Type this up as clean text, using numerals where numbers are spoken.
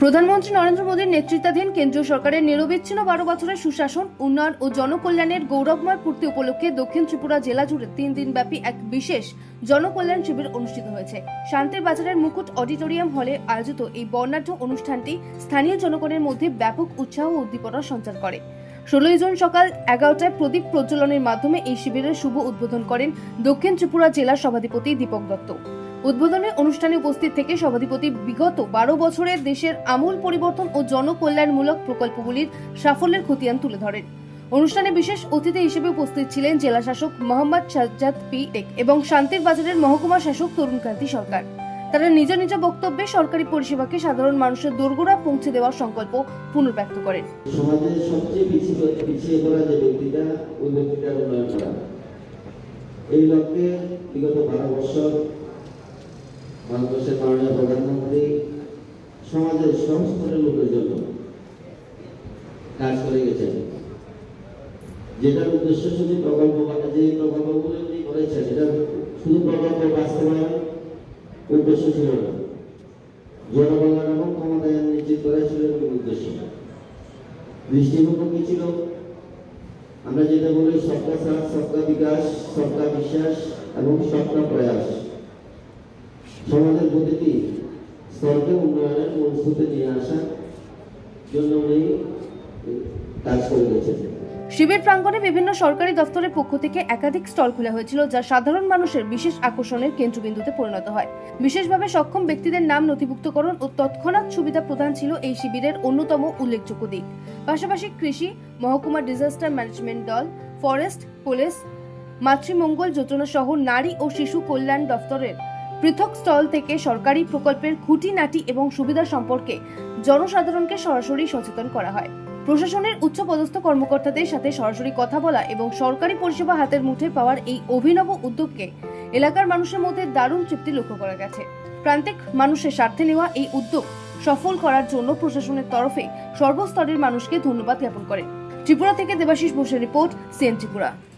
প্রধানমন্ত্রী নরেন্দ্র মোদীর নেতৃত্বাধীন কেন্দ্রীয় সরকারের নিরবিচ্ছিন্ন 12 বছরের সুশাসন, উন্নয়ন ও জনকল্যাণের গৌরবময় পূর্তি উপলক্ষে দক্ষিণ ত্রিপুরা জেলা জুড়ে 3 দিনব্যাপী এক বিশেষ জনকল্যাণ শিবির অনুষ্ঠিত হয়েছে। শান্তির বাজারের মুকুট অডিটোরিয়াম হলে আয়োজিত এই বর্ণাঢ্য অনুষ্ঠানটি স্থানীয় জনগণের মধ্যে ব্যাপক উৎসাহ ও উদ্দীপনার সঞ্চার করে। 16 জুন সকাল 11টায় প্রদীপ প্রজ্বলনের মাধ্যমে এই শিবিরের শুভ উদ্বোধন করেন দক্ষিণ ত্রিপুরা জেলার সভাধিপতি দীপক দত্ত। উদ্বোধনী অনুষ্ঠানে উপস্থিত থেকে সভাধিপতি বিগত 12 বছরের দেশের আমূল পরিবর্তন ও জনকল্যাণমূলক প্রকল্পগুলির সাফল্যের খতিয়ান তুলে ধরেন। অনুষ্ঠানে বিশেষ অতিথি হিসেবে উপস্থিত ছিলেন জেলা শাসক মোহাম্মদ সাজ্জাদ পি টেক এবং শান্তির বাজারের মহকুমা শাসক তরুণকান্তি সরকার। তারা নিজ নিজ বক্তব্যে সরকারি পরিষেবাকে সাধারণ মানুষের দোরগোড়ায় পৌঁছে দেওয়ার সংকল্প পুনর্ব্যক্ত করেন। সমাজের সবচেয়ে পিছিয়ে পড়া যে ব্যক্তিটা, ওই ব্যক্তিটার উন্নয়ন করা, এই লক্ষ্যে বিগত 12 বছর ভারতবর্ষের মাননীয় প্রধানমন্ত্রী সমাজের সব স্তরের লোকের জন্য কাজ করে গেছেন। যেটার উদ্দেশ্য শুধু যে প্রকল্পগুলো উনি করেছেন, এটা শুধু প্রকল্প বাস্তবায়ন উদ্দেশ্য ছিল না, জনকল্যাণ এবং ক্ষমতায়ন নিশ্চিত করাই ছিল উদ্দেশ্য। দৃষ্টিভঙ্গি কি ছিল? আমরা যেটা বলি সবকা সাথ, সবকা বিকাশ, সবকা বিশ্বাস এবং সবকা প্রয়াস। সমাজের প্রতিটি স্তরকে উন্নয়নের মূলস্রোতে নিয়ে আসার জন্য উনি কাজ করে গেছেন। শিবির প্রাঙ্গণে বিভিন্ন সরকারি দপ্তরের পক্ষ থেকে একাধিক স্টল খোলা হয়েছিল, যা সাধারণ মানুষের বিশেষ আকর্ষণের কেন্দ্রবিন্দুতে পরিণত হয়। বিশেষভাবে সক্ষম ব্যক্তিদের নাম নথিভুক্তকরণ ও তৎক্ষণাৎ সুবিধা প্রদান ছিল এই শিবিরের অন্যতম উল্লেখযোগ্য দিক। পাশাপাশি কৃষি, মহকুমা ডিজাস্টার ম্যানেজমেন্ট দল, ফরেস্ট, পুলিশ, মাতৃমঙ্গল যোজনা সহ নারী ও শিশু কল্যাণ দপ্তরের পৃথক স্টল থেকে সরকারি প্রকল্পের খুঁটিনাটি এবং সুবিধা সম্পর্কে জনসাধারণকে সরাসরি সচেতন করা হয়। প্রশাসনের উচ্চপদস্থ কর্মকর্তাদের সাথে সরাসরি কথা বলা এবং সরকারি পরিষেবা হাতের মুঠোয় পাওয়ার এই অভিনব উদ্যোগকে এলাকার মানুষের মধ্যে দারুণ তৃপ্তি লক্ষ্য করা গেছে। প্রান্তিক মানুষের স্বার্থে নেওয়া এই উদ্যোগ সফল করার জন্য প্রশাসনের তরফে সর্বস্তরের মানুষকে ধন্যবাদ জ্ঞাপন করে। ত্রিপুরা থেকে দেবাশিস বোসের রিপোর্ট, সিএন ত্রিপুরা।